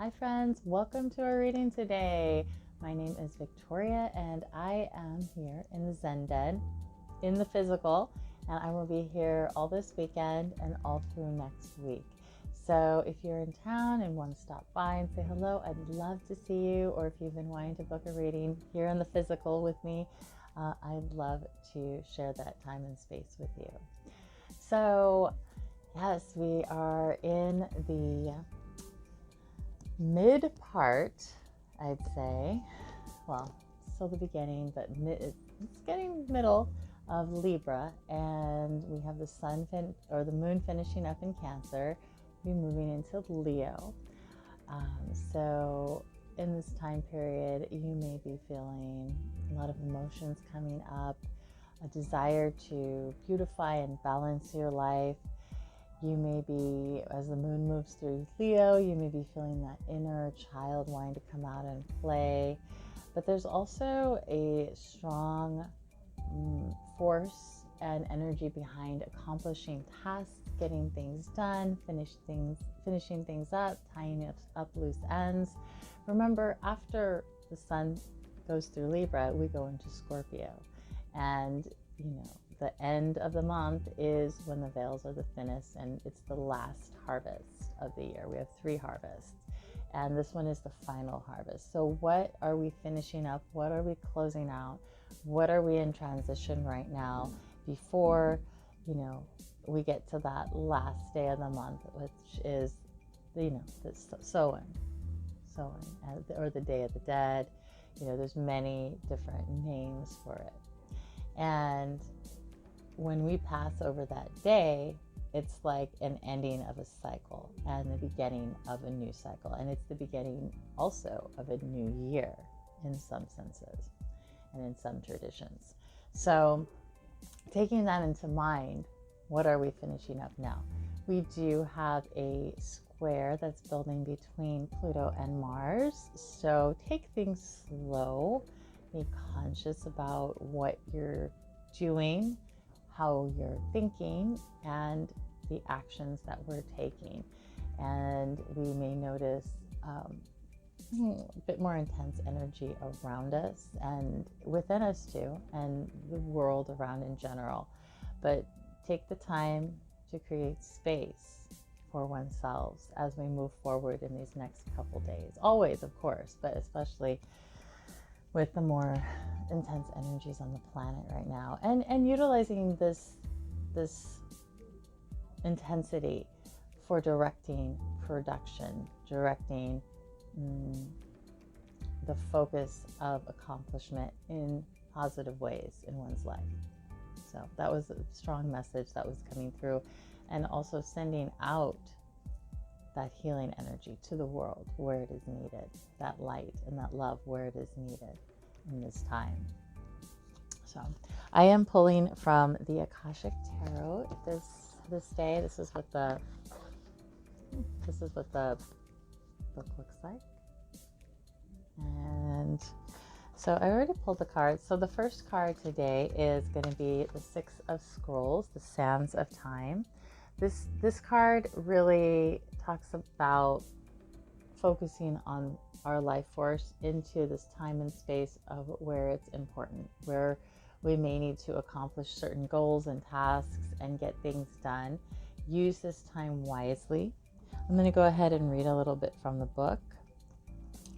Hi friends, welcome to our reading today. My name is Victoria and I am here in the Zen Den, in the physical, and I will be here all this weekend and all through next week. So if you're in town and want to stop by and say hello, I'd love to see you. Or if you've been wanting to book a reading here in the physical with me, I'd love to share that time and space with you. So yes, we are in the mid part, I'd say. Well, still the beginning, but it's getting middle of Libra, and we have the the moon finishing up in Cancer, we're moving into Leo. So in this time period, you may be feeling a lot of emotions coming up, a desire to beautify and balance your life. You may be, as the moon moves through Leo, you may be feeling that inner child wanting to come out and play. But there's also a strong force and energy behind accomplishing tasks, getting things done, finishing things up, tying up loose ends. Remember, after the sun goes through Libra, we go into Scorpio. And, the end of the month is when the veils are the thinnest, and it's the last harvest of the year. We have 3 harvests, and this one is the final harvest. So what are we finishing up? What are we closing out? What are we in transition right now before, we get to that last day of the month, which is, the Samhain, or the Day of the Dead. There's many different names for it. And when we pass over that day, it's like an ending of a cycle and the beginning of a new cycle. And it's the beginning also of a new year in some senses and in some traditions. So taking that into mind, what are we finishing up now? We do have a square that's building between Pluto and Mars. So take things slow. Be conscious about what you're doing, how you're thinking, and the actions that we're taking. And we may notice a bit more intense energy around us and within us too, and the world around in general. But take the time to create space for oneself as we move forward in these next couple days. Always, of course, but especially with the more intense energies on the planet right now, and utilizing this intensity for directing production, directing the focus of accomplishment in positive ways in one's life. So that was a strong message that was coming through, and also sending out that healing energy to the world where it is needed, that light and that love where it is needed in this time. So I am pulling from the Akashic Tarot this day. This is what the book looks like. And so I already pulled the cards. So the first card today is going to be the 6 of Scrolls, the Sands of Time. This card really talks about focusing on our life force into this time and space of where it's important, where we may need to accomplish certain goals and tasks and get things done. Use this time wisely. I'm going to go ahead and read a little bit from the book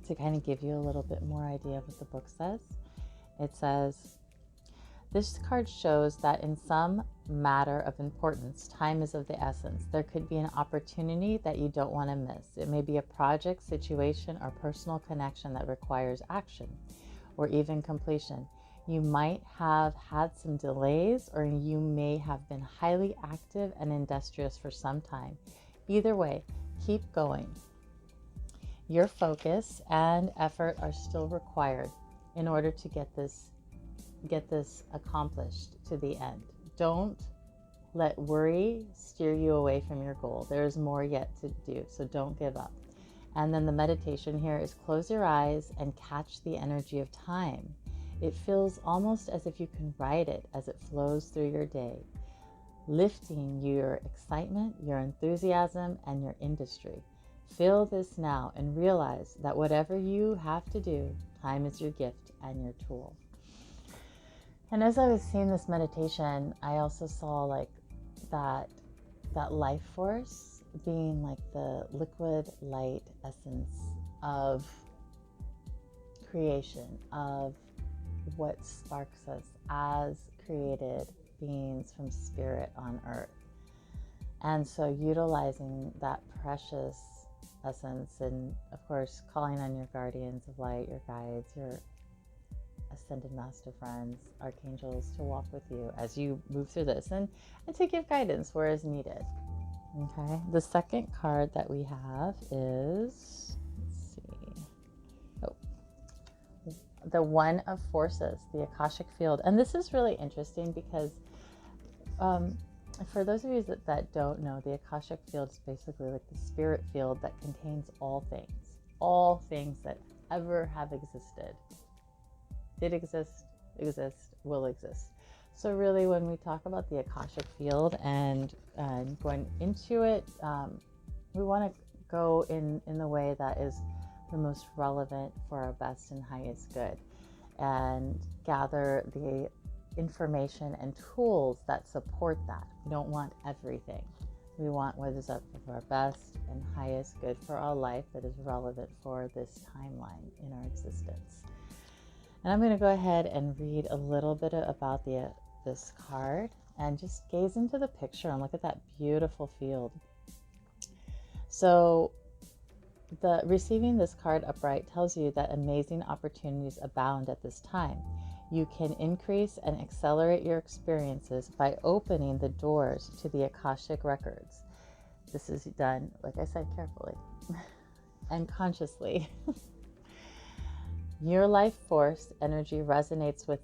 to kind of give you a little bit more idea of what the book says. It says, this card shows that in some matter of importance, time is of the essence. There could be an opportunity that you don't want to miss. It may be a project, situation, or personal connection that requires action or even completion. You might have had some delays, or you may have been highly active and industrious for some time. Either way, keep going. Your focus and effort are still required in order to get this accomplished to the end. Don't let worry steer you away from your goal. There's more yet to do, so don't give up. And then the meditation here is close your eyes and catch the energy of time. It feels almost as if you can ride it as it flows through your day, lifting your excitement, your enthusiasm, and your industry. Feel this now and realize that whatever you have to do, time is your gift and your tool. And as I was seeing this meditation, I also saw like that life force being like the liquid light essence of creation, of what sparks us as created beings from spirit on earth. And so utilizing that precious essence, and of course calling on your guardians of light, your guides, your ascended master friends, archangels to walk with you as you move through this, and to give guidance where is needed. Okay, the second card that we have is, let's see, the One of Forces, the Akashic Field. And this is really interesting because for those of you that don't know, the Akashic Field is basically like the spirit field that contains all things that ever have existed, did exist, will exist. So really, when we talk about the Akashic Field and going into it, we want to go in the way that is the most relevant for our best and highest good, and gather the information and tools that support that. We don't want everything. We want what is up for our best and highest good for our life that is relevant for this timeline in our existence. And I'm going to go ahead and read a little bit about this card, and just gaze into the picture and look at that beautiful field. So receiving this card upright tells you that amazing opportunities abound at this time. You can increase and accelerate your experiences by opening the doors to the Akashic records. This is done, like I said, carefully and consciously. Your life force energy resonates with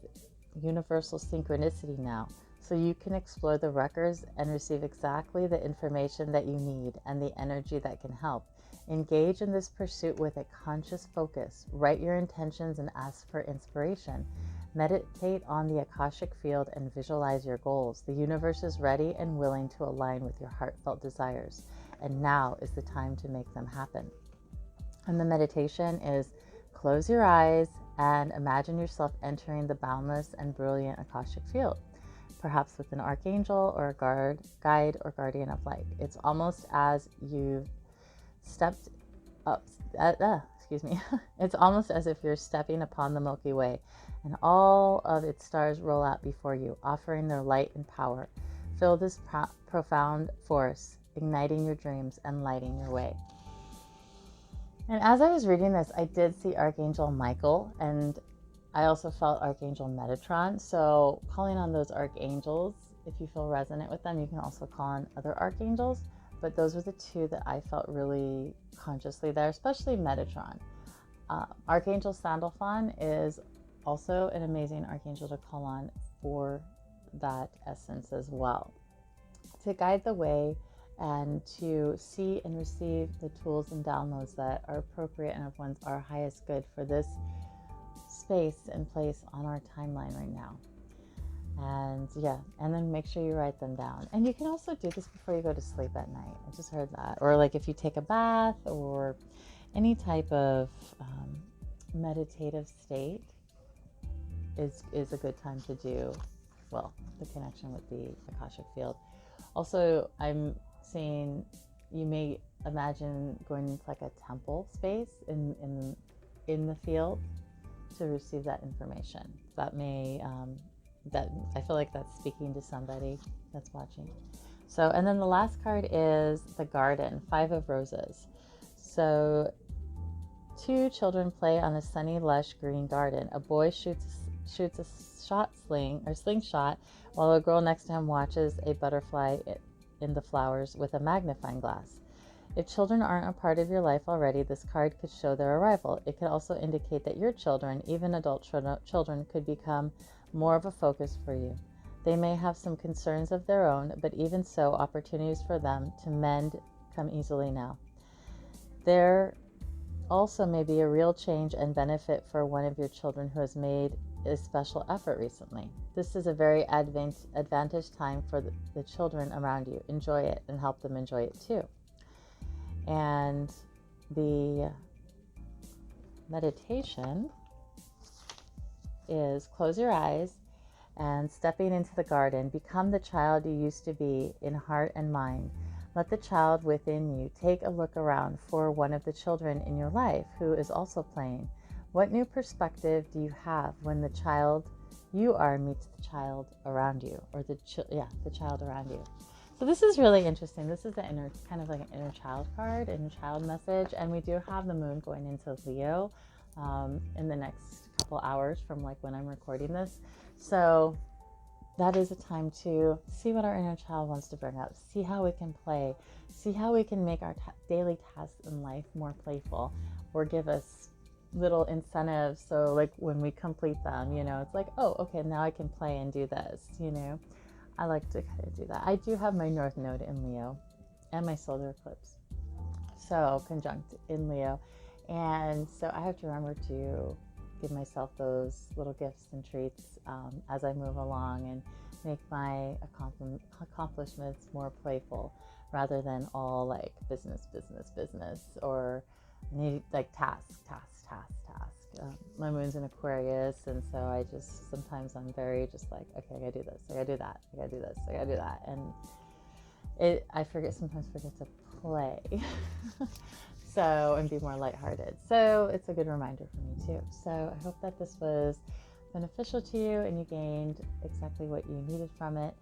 universal synchronicity now, so you can explore the records and receive exactly the information that you need and the energy that can help. Engage in this pursuit with a conscious focus. Write your intentions and ask for inspiration. Meditate on the Akashic Field and visualize your goals. The universe is ready and willing to align with your heartfelt desires, and now is the time to make them happen. And the meditation is: close your eyes and imagine yourself entering the boundless and brilliant Akashic Field, perhaps with an archangel or a guide or guardian of light. It's almost as you've stepped up, it's almost as if you're stepping upon the Milky Way, and all of its stars roll out before you, offering their light and power. Feel this profound force, igniting your dreams and lighting your way. And as I was reading this, I did see Archangel Michael, and I also felt Archangel Metatron. So calling on those archangels, if you feel resonant with them, you can also call on other archangels. But those were the two that I felt really consciously there, especially Metatron. Archangel Sandalphon is also an amazing archangel to call on for that essence as well, to guide the way and to see and receive the tools and downloads that are appropriate and of our highest good for this space and place on our timeline right now. And then make sure you write them down. And you can also do this before you go to sleep at night. I just heard that. Or like if you take a bath or any type of meditative state is a good time to do, well, the connection with the Akashic Field. Also, I'm seeing, you may imagine going into like a temple space in the field to receive that information. That may that I feel like that's speaking to somebody that's watching. So, and then the last card is the Garden, 5 of Roses. So 2 children play on a sunny, lush green garden. A boy shoots a slingshot, while a girl next to him watches a butterfly in the flowers with a magnifying glass. If children aren't a part of your life already, this card could show their arrival. It could also indicate that your children, even adult children, could become more of a focus for you. They may have some concerns of their own, but even so, opportunities for them to mend come easily now. There also may be a real change and benefit for one of your children who has made a special effort recently. This is a very advantage time for the children around you. Enjoy it and help them enjoy it too. And the meditation is close your eyes and stepping into the garden, become the child you used to be in heart and mind. Let the child within you take a look around for one of the children in your life who is also playing. What new perspective do you have when the child you are meets the child around you, or the child around you? So this is really interesting. This is the inner, kind of like an inner child card, inner child message, and we do have the moon going into Leo in the next couple hours from like when I'm recording this. So that is a time to see what our inner child wants to bring up, see how we can play, see how we can make our daily tasks in life more playful, or give us little incentives. So like when we complete them, it's like, oh, okay, now I can play and do this, I like to kind of do that. I do have my North Node in Leo and my solar eclipse, so conjunct in Leo. And so I have to remember to give myself those little gifts and treats as I move along and make my accomplishments more playful rather than all like business, or need like task. My moon's in Aquarius, and so I just, sometimes I'm very just like, okay, I gotta do this, I gotta do that, I gotta do this, I gotta do that. And I sometimes forget to play. So, and be more lighthearted. So it's a good reminder for me too. So I hope that this was beneficial to you and you gained exactly what you needed from it.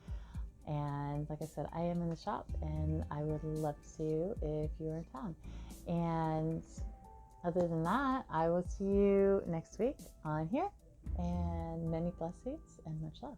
And like I said, I am in the shop and I would love to see you if you're in town. And other than that, I will see you next week on here, and many blessings and much love.